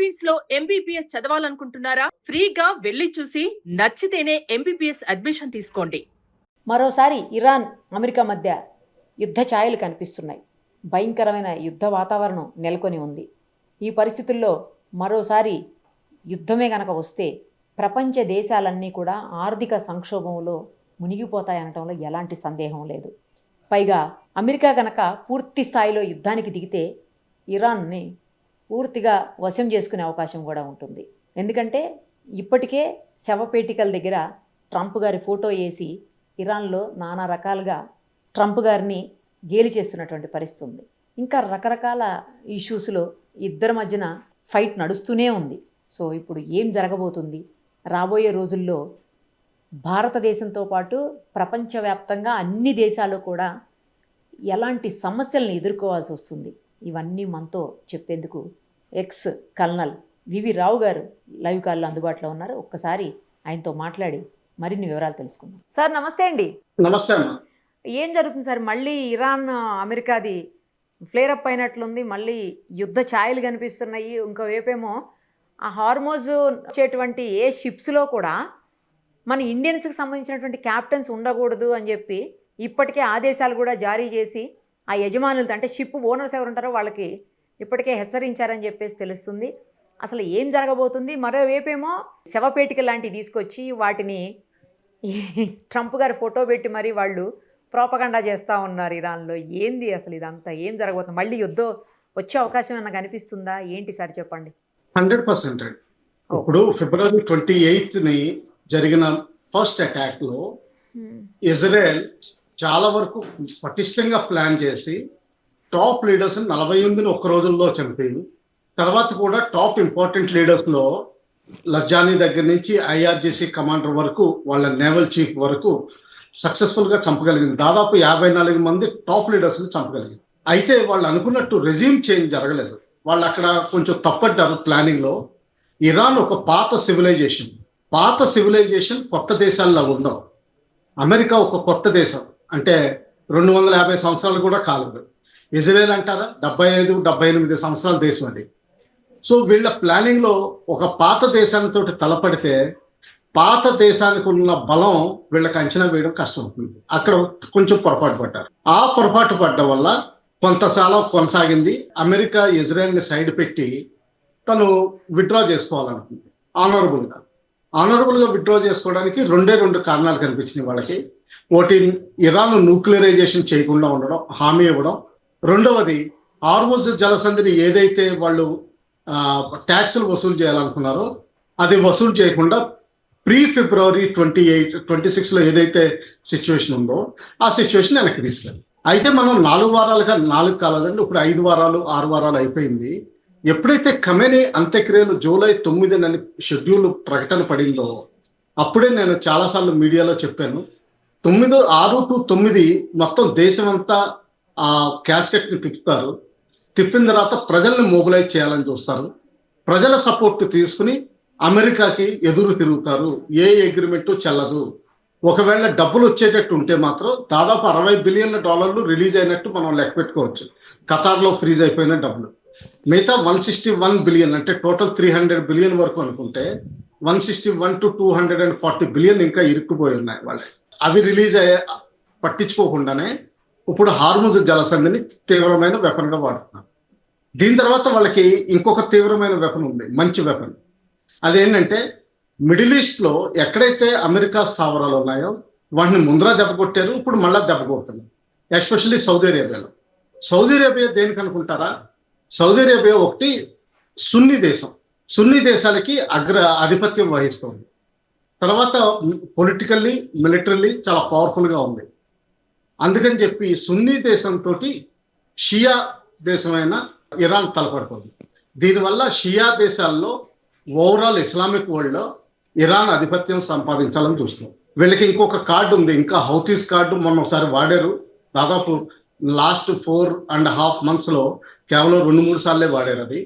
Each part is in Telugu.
ఫిలిప్పీన్స్ లో ఎంబీబీఎస్ చదవాలనుకుంటున్నారా? ఫ్రీగా వెళ్లి చూసి నచ్చితేనే ఎంబీబీఎస్ అడ్మిషన్ తీసుకోండి. మరోసారి ఇరాన్ అమెరికా మధ్య యుద్ధ ఛాయలు కనిపిస్తున్నాయి. భయంకరమైన యుద్ధ వాతావరణం నెలకొని ఉంది. ఈ పరిస్థితుల్లో మరోసారి యుద్ధమే కనుక వస్తే ప్రపంచ దేశాలన్నీ కూడా ఆర్థిక సంక్షోభంలో మునిగిపోతాయనటంలో ఎలాంటి సందేహం లేదు. పైగా అమెరికా కనుక పూర్తి స్థాయిలో యుద్ధానికి దిగితే ఇరాన్ని పూర్తిగా వశం చేసుకునే అవకాశం కూడా ఉంటుంది. ఎందుకంటే ఇప్పటికే శవపేటికల దగ్గర ట్రంప్ గారి ఫోటో వేసి ఇరాన్లో నానా రకాలుగా ట్రంప్ గారిని గేలి చేస్తున్నటువంటి పరిస్థితి ఉంది. ఇంకా రకరకాల ఇష్యూస్లో ఇద్దరి మధ్యన ఫైట్ నడుస్తూనే ఉంది. సో ఇప్పుడు ఏం జరగబోతుంది? రాబోయే రోజుల్లో భారతదేశంతో పాటు ప్రపంచవ్యాప్తంగా అన్ని దేశాలు కూడా ఎలాంటి సమస్యలను ఎదుర్కోవాల్సి వస్తుంది, ఇవన్నీ మనతో చెప్పేందుకు ఎక్స్ కల్నల్ వివి రావు గారు లైవ్ కాల్లో అందుబాటులో ఉన్నారు. ఒక్కసారి ఆయనతో మాట్లాడి మరిన్ని వివరాలు తెలుసుకుందాం. సార్ నమస్తే అండి. నమస్తే అమ్మా. ఏం జరుగుతుంది సార్? మళ్ళీ ఇరాన్ అమెరికాది ఫ్లేరప్ అయినట్లుంది. మళ్ళీ యుద్ధ ఛాయలు కనిపిస్తున్నాయి. ఇంకోవైపేమో ఆ హార్మోజ్ వచ్చేటువంటి ఏ షిప్స్లో కూడా మన ఇండియన్స్కి సంబంధించినటువంటి క్యాప్టెన్స్ ఉండకూడదు అని చెప్పి ఇప్పటికే ఆదేశాలు కూడా జారీ చేసి ఆ యజమానులతో, అంటే షిప్ ఓనర్స్ ఎవరు ఉంటారో వాళ్ళకి ఇప్పటికే హెచ్చరించారని చెప్పేసి తెలుస్తుంది. అసలు ఏం జరగబోతుంది? మరోవైపేమో శవపేటిక లాంటివి తీసుకొచ్చి వాటిని ట్రంప్ గారి ఫోటో పెట్టి మరి వాళ్ళు ప్రోపగండా చేస్తూ ఉన్నారు ఇరాన్లో. ఏంది అసలు ఇదంతా? ఏం జరగబోతుంది? మళ్ళీ యుద్ధం వచ్చే అవకాశం ఏమన్నా కనిపిస్తుందా? ఏంటి సార్ చెప్పండి. 100%. ఇప్పుడు ఫిబ్రవరి 28ని జరిగిన ఫస్ట్ అటాక్ లో ఇజ్రాయెల్ చాలా వరకు పటిష్టంగా ప్లాన్ చేసి టాప్ లీడర్స్ 48 ఒక్క రోజుల్లో చంపి, తర్వాత కూడా టాప్ ఇంపార్టెంట్ లీడర్స్ లో లజ్జానీ దగ్గర నుంచి ఐఆర్జీసీ కమాండర్ వరకు, వాళ్ళ నేవల్ చీఫ్ వరకు సక్సెస్ఫుల్ గా చంపగలిగింది. దాదాపు 54 మంది టాప్ లీడర్స్ ని చంపగలిగింది. అయితే వాళ్ళు అనుకున్నట్టు రెజ్యూమ్ చేంజ్ జరగలేదు. వాళ్ళు అక్కడ కొంచెం తప్పట్టారు ప్లానింగ్ లో. ఇరాన్ ఒక పాత సివిలైజేషన్ కొత్త దేశాల్లో ఉండవు. అమెరికా ఒక కొత్త దేశం, అంటే 250 సంవత్సరాలు కూడా కాలేదు. ఇజ్రాయెల్ అంటారా 75-78 సంవత్సరాల దేశం అది. సో వీళ్ళ ప్లానింగ్ లో ఒక పాత దేశానితో తలపడితే పాత దేశానికి ఉన్న బలం వీళ్ళకి అంచనా వేయడం కష్టం అవుతుంది. అక్కడ కొంచెం పొరపాటు పడ్డారు. ఆ పొరపాటు పడ్డం వల్ల కొంతకాలం కొనసాగింది. అమెరికా ఇజ్రాయెల్ని సైడ్ పెట్టి తను విత్డ్రా చేసుకోవాలనుకుంది. ఆనరబుల్ గా విత్డ్రా చేసుకోవడానికి రెండు కారణాలు కనిపించినాయి వాళ్ళకి. ఒకటి, ఇరాన్ న్యూక్లియరైజేషన్ చేయకుండా ఉండడం, హామీ ఇవ్వడం. రెండవది, హార్మోజ్ జలసంధిని ఏదైతే వాళ్ళు ట్యాక్సులు వసూలు చేయాలనుకున్నారో అది వసూలు చేయకుండా ఫిబ్రవరి 26 లో ఏదైతే సిచ్యువేషన్ ఉందో ఆ సిచ్యువేషన్ వెనక్కి తీసుకెళ్ళి. అయితే మనం 4 వారాలుగా 4 కాలండి, ఇప్పుడు 5 వారాలు 6 వారాలు అయిపోయింది. ఎప్పుడైతే ఖమేనీ అంత్యక్రియలు జూలై 9 షెడ్యూల్ ప్రకటన పడిందో అప్పుడే నేను చాలాసార్లు మీడియాలో చెప్పాను. 6 to 9 మొత్తం దేశం అంతా ఆ క్యాస్కెట్ ని తిప్పుతారు. తిప్పిన తర్వాత ప్రజల్ని మొబిలైజ్ చేయాలని చూస్తారు. ప్రజల సపోర్ట్ తీసుకుని అమెరికాకి ఎదురు తిరుగుతారు. ఏ అగ్రిమెంట్ చెల్లదు. ఒకవేళ డబ్బులు వచ్చేటట్టు ఉంటే మాత్రం దాదాపు $60 బిలియన్ రిలీజ్ అయినట్టు మనం లెక్క పెట్టుకోవచ్చు. ఖతార్లో ఫ్రీజ్ అయిపోయిన డబ్బులు. మిగతా 161 బిలియన్, అంటే టోటల్ 300 బిలియన్ వరకు అనుకుంటే 161 to 240 బిలియన్ ఇంకా ఇరుక్కుపోయి ఉన్నాయి వాళ్ళకి. అవి రిలీజ్ అయ్యే పట్టించుకోకుండానే ఇప్పుడు హార్మోజ్ జలసంధిని తీవ్రమైన వెపన్ గా వాడుతున్నారు. దీని తర్వాత వాళ్ళకి ఇంకొక తీవ్రమైన వెపన్ ఉంది, మంచి వెపన్. అదేంటంటే మిడిల్ ఈస్ట్ లో ఎక్కడైతే అమెరికా స్థావరాలు ఉన్నాయో వాటిని ముందర దెబ్బ కొట్టారు, ఇప్పుడు మళ్ళా దెబ్బ కొడుతున్నారు. ఎస్పెషల్లీ సౌదీ అరేబియాలో. సౌదీ అరేబియా దేనికి అనుకుంటారా? సౌదీ అరేబియా ఒకటి సున్నీ దేశం. సున్నీ దేశాలకి ఆధిపత్యం వహిస్తుంది. తర్వాత పొలిటికల్లీ మిలిటరీలీ చాలా పవర్ఫుల్ గా ఉంది. అందుకని చెప్పి సున్నీ దేశంతో షియా దేశమైన ఇరాన్ తలపడుతుంది. దీనివల్ల షియా దేశాల్లో ఓవరాల్ ఇస్లామిక్ వరల్డ్ లో ఇరాన్ ఆధిపత్యం సంపాదించాలని చూస్తుంది. వీళ్ళకి ఇంకొక కార్డు ఉంది, ఇంకా హౌతీస్ కార్డు మొన్న ఒకసారి వాడారు. దాదాపు లాస్ట్ 4.5 months లో కేవలం 2-3 సార్లే వాడారు. అది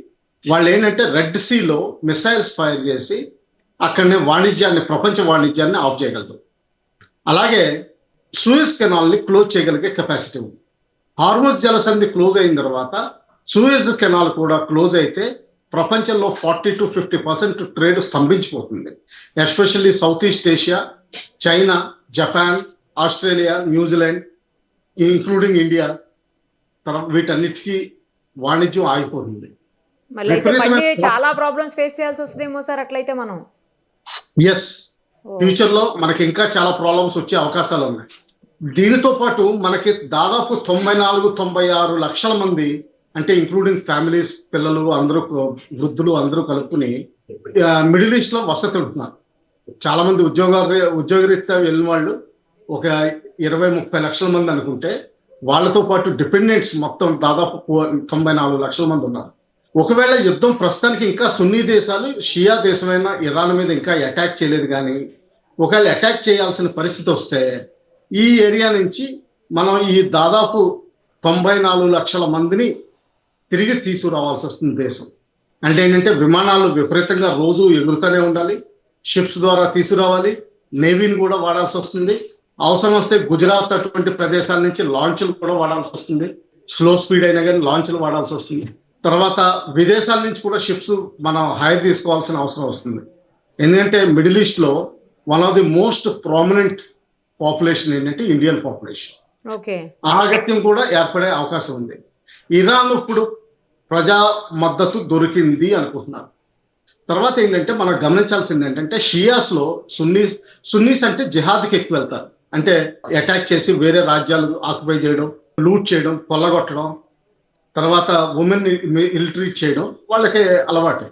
వాళ్ళు ఏంటంటే రెడ్ సీలో మిసైల్స్ ఫైర్ చేసి అక్కడనే ప్రపంచ వాణిజ్యాన్ని ఆఫ్ చేయగలరు. అలాగే సూయజ్ కెనాల్ని క్లోజ్ చేయగలిగే కెపాసిటీ ఉంది. హార్మోజ్ జలసంధి క్లోజ్ అయిన తర్వాత సూయజ్ కెనాల్ కూడా క్లోజ్ అయితే ప్రపంచంలో 40-50% ట్రేడ్ స్తంభించిపోతుంది. Especially South East Asia, China, Japan, Australia, New Zealand, including India, వీటన్నిటికీ వాణిజ్యం ఆగిపోతుంది. మళ్ళీ అయితే మళ్ళీ చాలా ప్రాబ్లమ్స్ ఫేస్ చేయాల్సి వస్తుందేమో సార్ అట్లయితే మనం. ఎస్, ఫ్యూచర్ లో మనకి ఇంకా చాలా ప్రాబ్లమ్స్ వచ్చే అవకాశాలు ఉన్నాయి. దీనితో పాటు మనకి దాదాపు 94-96 లక్షల మంది, అంటే ఇంక్లూడింగ్ ఫ్యామిలీస్, పిల్లలు అందరూ, వృద్ధులు అందరూ కలుపుకుని మిడిల్ ఈస్ట్ లో వసతి ఉంటున్నారు. చాలా మంది ఉద్యోగరీత్యా వెళ్ళిన వాళ్ళు ఒక 20-30 లక్షల మంది అనుకుంటే, వాళ్ళతో పాటు డిపెండెంట్స్ మొత్తం దాదాపు 94 లక్షల మంది ఉన్నారు. ఒకవేళ యుద్ధం ప్రస్తుతానికి ఇంకా సున్నీ దేశాలు, షియా దేశమైన ఇరాన్ మీద ఇంకా అటాక్ చేయలేదు, కానీ ఒకవేళ అటాక్ చేయాల్సిన పరిస్థితి వస్తే ఈ ఏరియా నుంచి మనం ఈ దాదాపు 94 లక్షల మందిని తిరిగి తీసుకురావాల్సి వస్తుంది దేశం. అంటే ఏంటంటే విమానాలు విపరీతంగా రోజు ఎగురుతూనే ఉండాలి, షిప్స్ ద్వారా తీసుకురావాలి, నేవీని కూడా వాడాల్సి వస్తుంది. అవసరం వస్తే గుజరాత్ అటువంటి ప్రదేశాల నుంచి లాంచ్లు కూడా వాడాల్సి వస్తుంది. స్లో స్పీడ్ అయినా కానీ లాంచ్లు వాడాల్సి వస్తుంది. తర్వాత విదేశాల నుంచి కూడా షిప్స్ మనం హైర్ తీసుకోవాల్సిన అవసరం వస్తుంది. ఎందుకంటే మిడిల్ ఈస్ట్ లో one of the most prominent population ఏంటంటే ఇండియన్ పాపులేషన్. ఆగత్యం కూడా ఏర్పడే అవకాశం ఉంది. ఇరాన్ ఇప్పుడు ప్రజా మద్దతు దొరికింది అనుకుంటున్నారు. తర్వాత ఏంటంటే మనం గమనించాల్సింది ఏంటంటే, షియాస్ లో సున్నీస్ అంటే జిహాద్కి ఎక్కువ వెళ్తారు. అంటే అటాక్ చేసి వేరే రాజ్యాలు ఆక్యుపై చేయడం, లూట్ చేయడం, కొల్లగొట్టడం, తర్వాత ఉమెన్ ఇల్ట్రీట్ చేయడం వాళ్ళకి అలవాటే.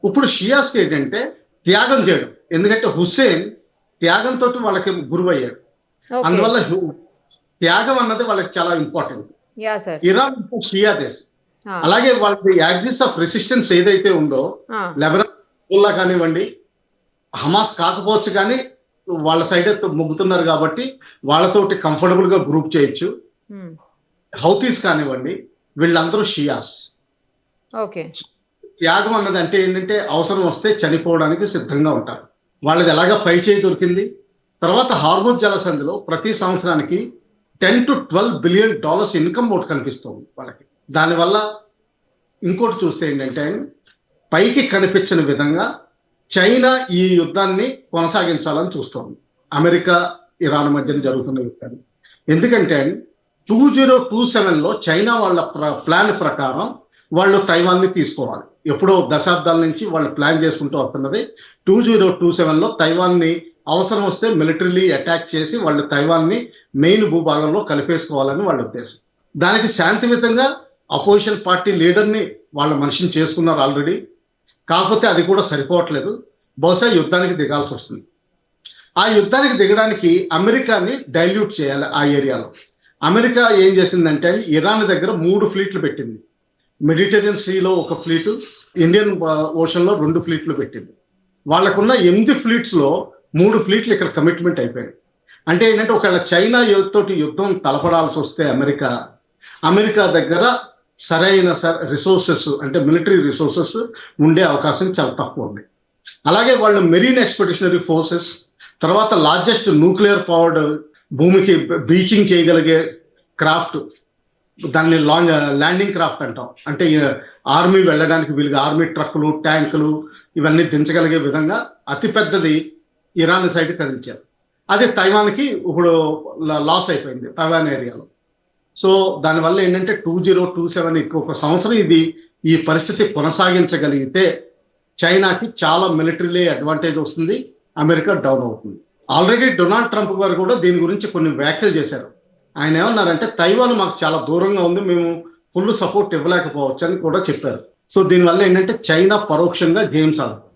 ఇప్పుడు షియాస్కి ఏంటంటే త్యాగం చేయడం. ఎందుకంటే హుస్సేన్ త్యాగంతో వాళ్ళకి గురువయ్యాడు. అందువల్ల త్యాగం అన్నది వాళ్ళకి చాలా ఇంపార్టెంట్. ఇరాన్ షియా దేశం. అలాగే వాళ్ళకి యాక్సిస్ ఆఫ్ రెసిస్టెన్స్ ఏదైతే ఉందో, లెబనాన్ కానివ్వండి, హమాస్ కాకపోవచ్చు, కానీ వాళ్ళ సైడ్ మొగ్గుతున్నారు కాబట్టి వాళ్ళతోటి కంఫర్టబుల్ గా గ్రూప్ చేయొచ్చు. హౌతీస్ కానివ్వండి, వీళ్ళందరూ షియాస్. త్యాగం అన్నది అంటే ఏంటంటే అవసరం వస్తే చనిపోవడానికి సిద్ధంగా ఉంటారు. వాళ్ళది ఎలాగా పై చేయి దొరికింది. తర్వాత హార్మోజ్ జలసంధిలో ప్రతి సంవత్సరానికి $10-12 బిలియన్ ఇన్కమ్ ఒకటి కనిపిస్తుంది వాళ్ళకి. దానివల్ల ఇంకోటి చూస్తే ఏంటంటే, పైకి కనిపించిన విధంగా చైనా ఈ యుద్ధాన్ని కొనసాగించాలని చూస్తోంది, అమెరికా ఇరాన్ మధ్యన జరుగుతున్న యుద్ధాన్ని. ఎందుకంటే 2027లో చైనా వాళ్ళ ప్లాన్ ప్రకారం వాళ్ళు తైవాన్ని తీసుకోవాలి. ఎప్పుడో దశాబ్దాల నుంచి వాళ్ళు ప్లాన్ చేసుకుంటూ వస్తున్నది. 2027లో తైవాన్ని అవసరం వస్తే మిలిటరీలీ అటాక్ చేసి వాళ్ళు తైవాన్ని మెయిన్ భూభాగంలో కలిపేసుకోవాలని వాళ్ళ ఉద్దేశం. దానికి శాంతియుతంగా అపోజిషన్ పార్టీ లీడర్ని వాళ్ళ మనిషిని చేసుకున్నారు ఆల్రెడీ. కాకపోతే అది కూడా సరిపోవట్లేదు. బహుశా యుద్ధానికి దిగాల్సి వస్తుంది. ఆ యుద్ధానికి దిగడానికి అమెరికాని డైల్యూట్ చేయాలి. ఆ ఏరియాలో అమెరికా ఏం చేసిందంటే, ఇరాన్ దగ్గర 3 ఫ్లీట్లు పెట్టింది. మెడిటరేనియన్ సీలో 1 ఫ్లీటు, ఇండియన్ ఓషన్ లో 2 ఫ్లీట్లు పెట్టింది. వాళ్ళకున్న 8 ఫ్లీట్స్ లో 3 ఫ్లీట్లు ఇక్కడ కమిట్మెంట్ అయిపోయాయి. అంటే ఏంటంటే, ఒకవేళ చైనా తోటి యుద్ధం తలపడాల్సి వస్తే అమెరికా దగ్గర సరైన రిసోర్సెస్, అంటే మిలిటరీ రిసోర్సెస్ ఉండే అవకాశం చాలా తక్కువ ఉంది. అలాగే వాళ్ళు మెరీన్ ఎక్స్పెడిషనరీ ఫోర్సెస్, తర్వాత లార్జెస్ట్ న్యూక్లియర్ పవర్డ్, భూమికి బీచింగ్ చేయగలిగే క్రాఫ్ట్, దాన్ని ల్యాండింగ్ క్రాఫ్ట్ అంటాం. అంటే ఆర్మీ వెళ్ళడానికి వీలుగా ఆర్మీ ట్రక్కులు, ట్యాంకులు ఇవన్నీ దించగలిగే విధంగా అతిపెద్దది ఇరాన్ సైడ్ కదిలించారు. అది తైవాన్కి ఇప్పుడు లాస్ అయిపోయింది, తైవాన్ ఏరియాలో. సో దానివల్ల ఏంటంటే 2027 ఇంకొక సంవత్సరం ఈ పరిస్థితి కొనసాగించగలిగితే చైనాకి చాలా మిలిటరీలీ అడ్వాంటేజ్ వస్తుంది, అమెరికా డౌన్ అవుతుంది. ఆల్రెడీ డొనాల్డ్ ట్రంప్ గారు కూడా దీని గురించి కొన్ని వ్యాఖ్యలు చేశారు. ఆయన ఏమన్నారంటే, తైవాన్ మాకు చాలా దూరంగా ఉంది, మేము ఫుల్ సపోర్ట్ ఇవ్వలేకపోవచ్చు అని కూడా చెప్పారు. సో దీనివల్ల ఏంటంటే చైనా పరోక్షంగా గేమ్స్ ఆడుతుంది.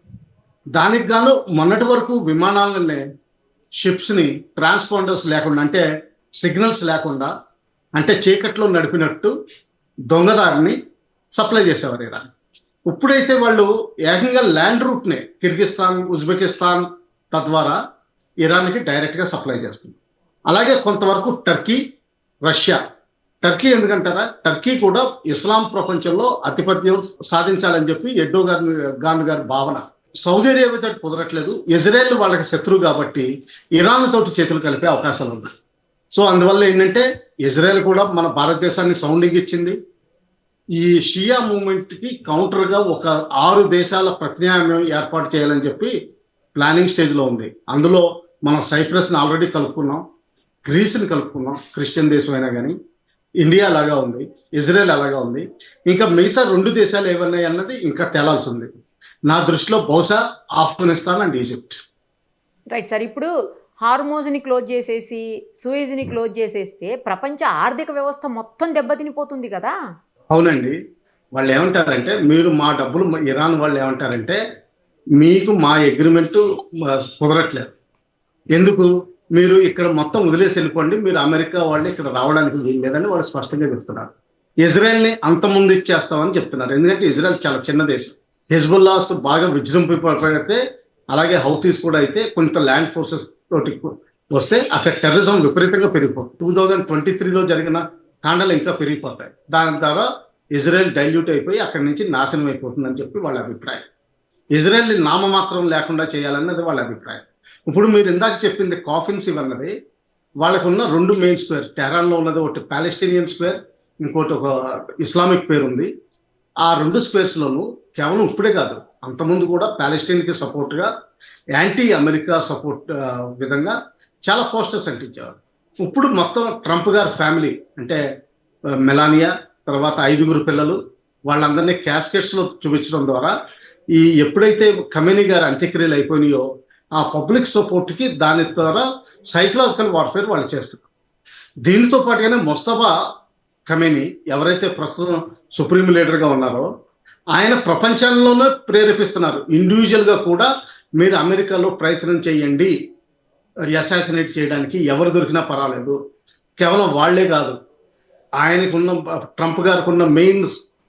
దానికి గాను మొన్నటి వరకు విమానాలనే, షిప్స్ని ట్రాన్స్పాండర్స్ లేకుండా, అంటే సిగ్నల్స్ లేకుండా, అంటే చీకట్లో నడిపినట్టు దొంగదారిని సప్లై చేసేవారు ఇరాన్. ఇప్పుడైతే వాళ్ళు ఏకంగా ల్యాండ్ రూట్నే కిర్గిస్తాన్, ఉజ్బెకిస్తాన్ తద్వారా ఇరాన్కి డైరెక్ట్గా సప్లై చేస్తుంది. అలాగే కొంతవరకు టర్కీ, రష్యా. టర్కీ ఎందుకంటారా, టర్కీ కూడా ఇస్లాం ప్రపంచంలో ఆధిపత్యం సాధించాలని చెప్పి ఎర్డోగాన్ గారి భావన. సౌదీ అరేబియా కుదరట్లేదు, ఇజ్రాయెల్ వాళ్ళకి శత్రువు కాబట్టి ఇరాన్ తోటి చేతులు కలిపే అవకాశాలు ఉన్నాయి. సో అందువల్ల ఏంటంటే ఇజ్రాయెల్ కూడా మన భారతదేశాన్ని సౌండింగ్ ఇచ్చింది. ఈ షియా మూవ్మెంట్ కి కౌంటర్ గా ఒక 6 దేశాల ప్రత్యామ్నాయం ఏర్పాటు చేయాలని చెప్పి ప్లానింగ్ స్టేజ్ లో ఉంది. అందులో మనం సైప్రస్ ని ఆల్రెడీ కలుపుకున్నాం, గ్రీస్ ని కలుపుకున్నాం, క్రిస్టియన్ దేశం అయినా కానీ, ఇండియా అలాగా ఉంది, ఇజ్రాయెల్ అలాగా ఉంది. ఇంకా మిగతా 2 దేశాలు ఏమన్నాయి అన్నది ఇంకా తేలాల్సి ఉంది. నా దృష్టిలో బహుశా Afghanistan and Egypt. Right sir. ఇప్పుడు హార్మోజ్ని క్లోజ్ చేసేసి సూయిజ్ని క్లోజ్ చేసేస్తే ప్రపంచ ఆర్థిక వ్యవస్థ మొత్తం దెబ్బతినిపోతుంది కదా. అవునండి. వాళ్ళు ఏమంటారంటే, మీరు మా డబ్బులు ఇరాన్ వాళ్ళు ఏమంటారంటే, మీకు మా అగ్రిమెంట్ కుదరట్లేదు, ఎందుకు మీరు ఇక్కడ మొత్తం వదిలేసి వెళ్ళిపోండి, మీరు అమెరికా వాళ్ళు ఇక్కడ రావడానికి వీలు లేదని వాళ్ళు స్పష్టంగా చెప్తున్నారు. ఇజ్రాయెల్ని అంతముందు ఇచ్చేస్తామని చెప్తున్నారు. ఎందుకంటే ఇజ్రాయెల్ చాలా చిన్న దేశం. హెజ్బుల్లాస్ బాగా విజృంభితే, అలాగే హౌతీస్ కూడా అయితే కొంత ల్యాండ్ ఫోర్సెస్ తోటి వస్తే అక్కడ టెర్రరిజం విపరీతంగా పెరిగిపోతుంది. 2023లో జరిగిన కాండలు ఇంకా పెరిగిపోతాయి. దాని ద్వారా ఇజ్రాయెల్ డైల్యూట్ అయిపోయి అక్కడి నుంచి నాశనం అయిపోతుందని చెప్పి వాళ్ళ అభిప్రాయం. ఇజ్రాయెల్ని నామమాత్రం లేకుండా చేయాలన్నది వాళ్ళ అభిప్రాయం. ఇప్పుడు మీరు ఇందాక చెప్పింది కాఫిన్స్ ఇవన్నది, వాళ్ళకు ఉన్న 2 మెయిన్ స్క్వేర్, టెహరాన్లో ఉన్నది ఒకటి పాలెస్టీనియన్ స్క్వేర్, ఇంకోటి ఒక ఇస్లామిక్ పేరు ఉంది. ఆ 2 స్క్వేర్స్లోనూ కేవలం ఇప్పుడే కాదు, అంతకుముందు కూడా ప్యాలెస్టైన్కి సపోర్ట్గా యాంటీ అమెరికా సపోర్ట్ విధంగా చాలా పోస్టర్స్ అంటించేవారు. ఇప్పుడు మొత్తం ట్రంప్ గారి ఫ్యామిలీ అంటే మెలానియా, తర్వాత 5 పిల్లలు, వాళ్ళందరినీ క్యాస్కెట్స్లో చూపించడం ద్వారా ఎప్పుడైతే ఖమేనీ గారి అంత్యక్రియలు అయిపోయినాయో ఆ పబ్లిక్ సపోర్ట్కి దాని ద్వారా సైకలాజికల్ వార్ఫేర్ వాళ్ళు చేస్తున్నారు. దీనితో పాటుగానే ముస్తఫా ఖమేనీ ఎవరైతే ప్రస్తుతం సుప్రీం లీడర్గా ఉన్నారో ఆయన ప్రపంచంలోనే ప్రేరేపిస్తున్నారు. ఇండివిజువల్గా కూడా మీరు అమెరికాలో ప్రయత్నం చేయండి అసాసినేట్ చేయడానికి, ఎవరు దొరికినా పర్వాలేదు. కేవలం వాళ్లే కాదు, ఆయనకున్న ట్రంప్ గారికి ఉన్న మెయిన్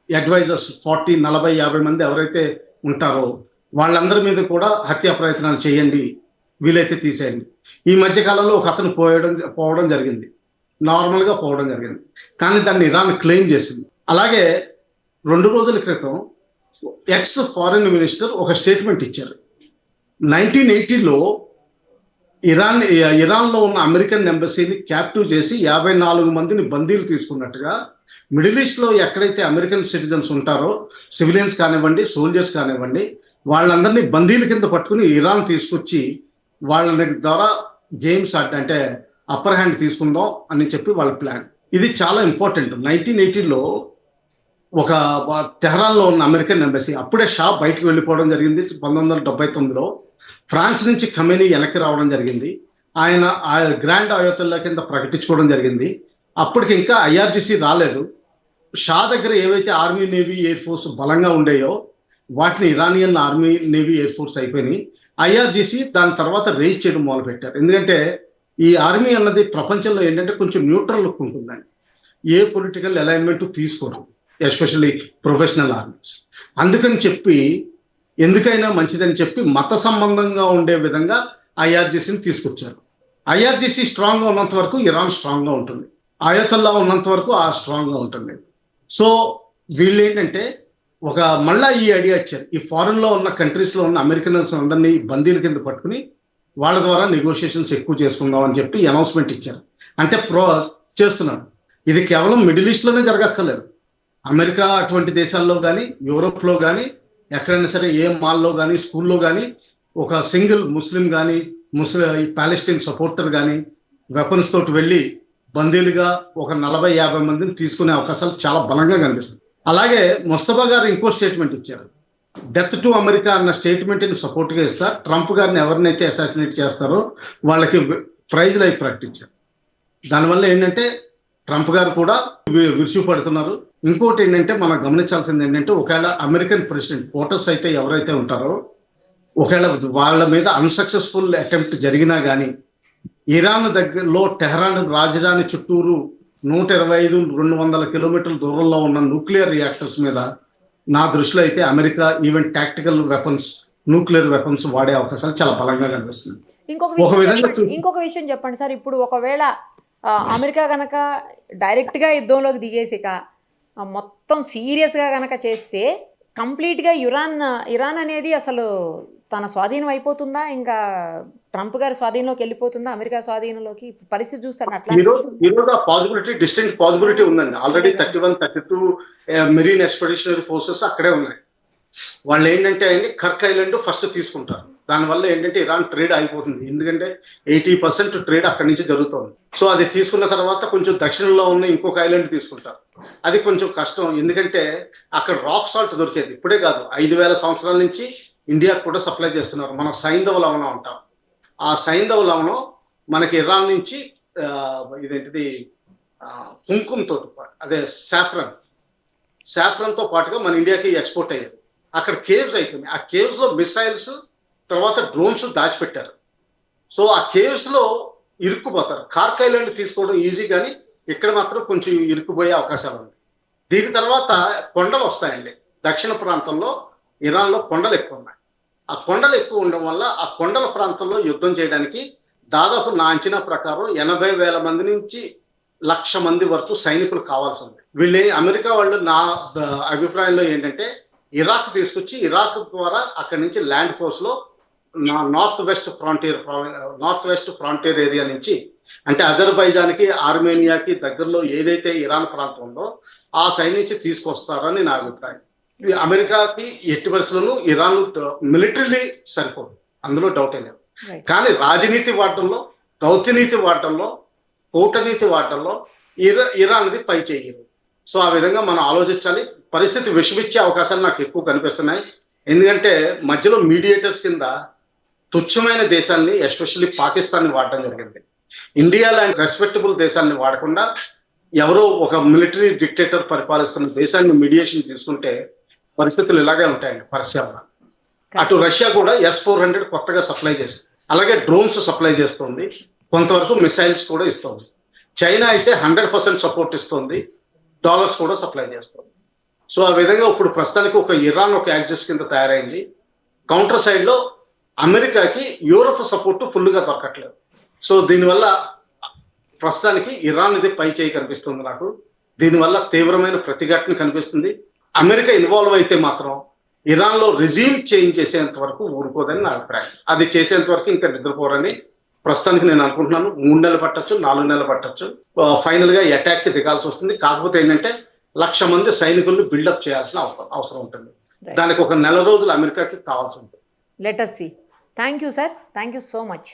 అడ్వైజర్స్ 40, 40, 50 మంది ఎవరైతే ఉంటారో వాళ్ళందరి మీద కూడా హత్యా ప్రయత్నాలు చేయండి, వీలైతే తీసేయండి. ఈ మధ్య కాలంలో ఒక అతను పోవడం జరిగింది, నార్మల్గా పోవడం జరిగింది, కానీ దాన్ని ఇరాన్ క్లెయిమ్ చేసింది. అలాగే 2 రోజుల క్రితం ఎక్స్ ఫారిన్ మినిస్టర్ ఒక స్టేట్మెంట్ ఇచ్చారు. 1980లో ఇరాన్లో ఉన్న అమెరికన్ ఎంబసీని క్యాప్టివ్ చేసి 54 మందిని బందీలు తీసుకున్నట్టుగా మిడిల్ ఈస్ట్లో ఎక్కడైతే అమెరికన్ సిటిజన్స్ ఉంటారో, సివిలియన్స్ కానివ్వండి, సోల్జర్స్ కానివ్వండి, వాళ్ళందరినీ బందీల కింద పట్టుకుని ఇరాన్ తీసుకొచ్చి వాళ్ళ ద్వారా గేమ్స్ అంటే అప్పర్ హ్యాండ్ తీసుకుందాం అని చెప్పి వాళ్ళ ప్లాన్. ఇది చాలా ఇంపార్టెంట్. 1980లో ఒక టెహరాన్లో ఉన్న అమెరికన్ ఎంబసీ, అప్పుడే షా బయటకు వెళ్ళిపోవడం జరిగింది. 1979లో ఫ్రాన్స్ నుంచి ఖమేనీ వెనక్కి రావడం జరిగింది. ఆయన గ్రాండ్ అయోతల్లా కింద ప్రకటించుకోవడం జరిగింది. అప్పటికి ఇంకా ఐఆర్జిసి రాలేదు. షా దగ్గర ఏవైతే ఆర్మీ, నేవీ, ఎయిర్ ఫోర్స్ బలంగా ఉండేయో వాటిని Iranian army, navy, air force అయిపోయినాయి. ఐఆర్జిసి దాని తర్వాత రేజ్ చేయడం మొదలుపెట్టారు. ఎందుకంటే ఈ ఆర్మీ అన్నది ప్రపంచంలో ఏంటంటే కొంచెం న్యూట్రల్ లుక్ ఉంటుందని, ఏ పొలిటికల్ అలైన్మెంట్ తీసుకోరు, ఎస్పెషల్లీ ప్రొఫెషనల్ ఆర్మీస్. అందుకని చెప్పి ఎందుకైనా మంచిదని చెప్పి మత సంబంధంగా ఉండే విధంగా ఐఆర్జిసిని తీసుకొచ్చారు. ఐఆర్జిసి స్ట్రాంగ్గా ఉన్నంత వరకు ఇరాన్ స్ట్రాంగ్గా ఉంటుంది, ఆయతల్లా ఉన్నంత వరకు ఆ స్ట్రాంగ్గా ఉంటుంది. సో వీళ్ళు ఏంటంటే మళ్ళా ఈ ఐడియా ఇచ్చారు, ఈ ఫారెన్లో ఉన్న కంట్రీస్లో ఉన్న అమెరికన్స్ అందరినీ బందీల కింద పట్టుకుని వాళ్ళ ద్వారా నెగోషియేషన్స్ ఎక్కువ చేసుకుందాం అని చెప్పి అనౌన్స్మెంట్ ఇచ్చారు. అంటే చేస్తున్నారు. ఇది కేవలం మిడిల్ ఈస్ట్లోనే జరగక్కర్లేదు, అమెరికా అటువంటి దేశాల్లో కానీ, యూరోప్లో కానీ, ఎక్కడైనా సరే ఏ మాల్లో కానీ, స్కూల్లో కానీ ఒక సింగిల్ ముస్లిం కానీ, పాలెస్టైన్ సపోర్టర్ కానీ వెపన్స్ తోటి వెళ్ళి బందీలుగా ఒక 40-50 మందిని తీసుకునే అవకాశాలు చాలా బలంగా కనిపిస్తుంది. అలాగే ముస్తఫా గారు ఇంకో స్టేట్మెంట్ ఇచ్చారు, డెత్ టు అమెరికా అన్న స్టేట్మెంట్ని సపోర్ట్గా ఇస్తారు. ట్రంప్ గారిని ఎవరినైతే అసాసినేట్ చేస్తారో వాళ్ళకి ప్రైజ్ లైఫ్ ప్రకటించారు. దానివల్ల ఏంటంటే ట్రంప్ గారు కూడా విరుచుపడుతున్నారు. ఇంకోటి ఏంటంటే మనం గమనించాల్సింది ఏంటంటే, ఒకవేళ అమెరికన్ ప్రెసిడెంట్ ఓటర్స్ అయితే ఎవరైతే ఉంటారో ఒకవేళ వాళ్ళ మీద అన్సక్సెస్ఫుల్ అటెంప్ట్ జరిగినా కానీ ఇరాన్ దగ్గరలో టెహరాన్ రాజధాని చుట్టూరు 125-200 కిలోమీటర్ల దూరంలో ఉన్న న్యూక్లియర్ రియాక్టర్స్ మీద నా దృష్టిలో అయితే America even tactical weapons, nuclear weapons వాడే అవకాశాలు చాలా బలంగా కనిపిస్తుంది. ఇంకొక విషయం చెప్పండి సార్, ఇప్పుడు ఒకవేళ అమెరికా కనుక డైరెక్ట్గా యుద్ధంలోకి దిగేసిక మొత్తం సీరియస్గా కనుక చేస్తే కంప్లీట్గా ఇరాన్ అనేది అసలు తన స్వాధీనం అయిపోతుందా? ఇంకా ట్రంప్ గారి స్వాధీనంలోకి వెళ్ళిపోతుందా అమెరికా స్వాధీనంలోకి? పరిస్థితి చూస్తాను అట్లా ఈ రోజు ఆ పాసిబిలిటీ, డిస్టింక్ట్ పాసిబిలిటీ ఉందండి. ఆల్రెడీ 31-32 మెరీన్ ఎక్స్పెడిషనరీ ఫోర్సెస్ అక్కడే ఉన్నాయి. వాళ్ళు ఏంటంటే అండి కర్క్ ఐలాండ్ ఫస్ట్ తీసుకుంటారు. దానివల్ల ఏంటంటే ఇరాన్ ట్రేడ్ అయిపోతుంది. ఎందుకంటే 80% ట్రేడ్ అక్కడి నుంచి జరుగుతుంది. సో అది తీసుకున్న తర్వాత కొంచెం దక్షిణంలో ఉన్న ఇంకొక ఐలాండ్ తీసుకుంటారు. అది కొంచెం కష్టం, ఎందుకంటే అక్కడ రాక్ సాల్ట్ దొరికేది. ఇప్పుడే కాదు, 5000 సంవత్సరాల నుంచి ఇండియాకు కూడా సప్లై చేస్తున్నారు. మనం సైంధవ లవణం అంటాం. ఆ సైంధవ లవణం మనకి ఇరాన్ నుంచి ఇదేంటిది కుంకుమతో అదే సాఫ్రన్ తో పాటుగా మన ఇండియాకి ఎక్స్పోర్ట్ అయ్యేది. అక్కడ కేవ్స్ అయిపోయినాయి. ఆ కేవ్స్ లో మిసైల్స్ తర్వాత డ్రోన్స్ దాచిపెట్టారు. సో ఆ కేవ్స్ లో ఇరుక్కుపోతారు. కార్క్ ఐలాండ్ తీసుకోవడం ఈజీ, కానీ ఇక్కడ మాత్రం కొంచెం ఇరుక్కుపోయే అవకాశాలు ఉన్నాయి. దీని తర్వాత కొండలు వస్తాయండి. దక్షిణ ప్రాంతంలో ఇరాన్ లో కొండలు ఎక్కువ ఉన్నాయి. ఆ కొండలు ఎక్కువ ఉండడం వల్ల ఆ కొండల ప్రాంతంలో యుద్ధం చేయడానికి దాదాపు నా అంచనా ప్రకారం 80,000 మంది నుంచి 1,00,000 మంది వరకు సైనికులు కావాల్సి ఉంది. అమెరికా వాళ్ళు నా అభిప్రాయంలో ఏంటంటే ఇరాక్ తీసుకొచ్చి ఇరాక్ ద్వారా అక్కడి నుంచి ల్యాండ్ ఫోర్స్ లో నార్త్ వెస్ట్ ఫ్రాంటియర్ ఏరియా నుంచి, అంటే అజర్బైజాన్కి ఆర్మేనియాకి దగ్గరలో ఏదైతే ఇరాన్ ప్రాంతం ఉందో ఆ సైడ్ నుంచి తీసుకొస్తారని నా అభిప్రాయం. అమెరికాకి ఎట్టి పరిస్థితులను ఇరాన్ మిలిటరీలీ సరిపోదు, అందులో డౌటే లేదు. కానీ రాజనీతి వాడటంలో, దౌత్యనీతి వాడటంలో, కూటనీతి వాడటంలో ఇరాన్ది పై చేయరు. సో ఆ విధంగా మనం ఆలోచించాలి. పరిస్థితి విషమిచ్చే అవకాశాలు నాకు ఎక్కువ కనిపిస్తున్నాయి. ఎందుకంటే మధ్యలో మీడియేటర్స్ కింద తుచ్చమైన దేశాన్ని, ఎస్పెషల్లీ పాకిస్తాన్ని వాడటం జరిగింది. ఇండియా లాంటి రెస్పెక్టబుల్ దేశాన్ని వాడకుండా ఎవరో ఒక మిలిటరీ డిక్టేటర్ పరిపాలిస్తున్న దేశాన్ని మీడియేషన్ తీసుకుంటే పరిస్థితులు ఇలాగే ఉంటాయండి పరిశ్రమ. అటు రష్యా కూడా S-400 కొత్తగా సప్లై చేస్తుంది. అలాగే డ్రోన్స్ సప్లై చేస్తుంది, కొంతవరకు మిసైల్స్ కూడా ఇస్తుంది. చైనా అయితే 100% సపోర్ట్ ఇస్తుంది, డాలర్స్ కూడా సప్లై చేస్తుంది. సో ఆ విధంగా ఇప్పుడు ప్రస్తుతానికి ఒక ఇరాన్ ఒక యాక్సిస్ కింద తయారైంది. కౌంటర్ సైడ్ లో అమెరికాకి యూరోప్ సపోర్ట్ ఫుల్గా దొరకట్లేదు. సో దీనివల్ల ప్రస్తుతానికి ఇరాన్ ఇది పై చేయి కనిపిస్తుంది నాకు. దీనివల్ల తీవ్రమైన ప్రతిఘటన కనిపిస్తుంది. అమెరికా ఇన్వాల్వ్ అయితే మాత్రం ఇరాన్ లో రిజీమ్ చేంజ్ చేసేంత వరకు ఊరుకోదని నా అభిప్రాయం. అది చేసేంత వరకు ఇంకా నిద్రపోరని ప్రస్తుతానికి నేను అనుకుంటున్నాను. 3 నెలలు పట్టొచ్చు, 4 నెలలు పట్టొచ్చు. ఫైనల్ గా అటాక్ కి దిగాల్సి వస్తుంది. కాకపోతే ఏంటంటే 1,00,000 మంది సైనికులను బిల్డప్ చేయాల్సిన అవసరం ఉంటుంది. దానికి ఒక నెల రోజులు అమెరికాకి కావాల్సి ఉంటుంది. Let us see. Thank you, sir. Thank you so much.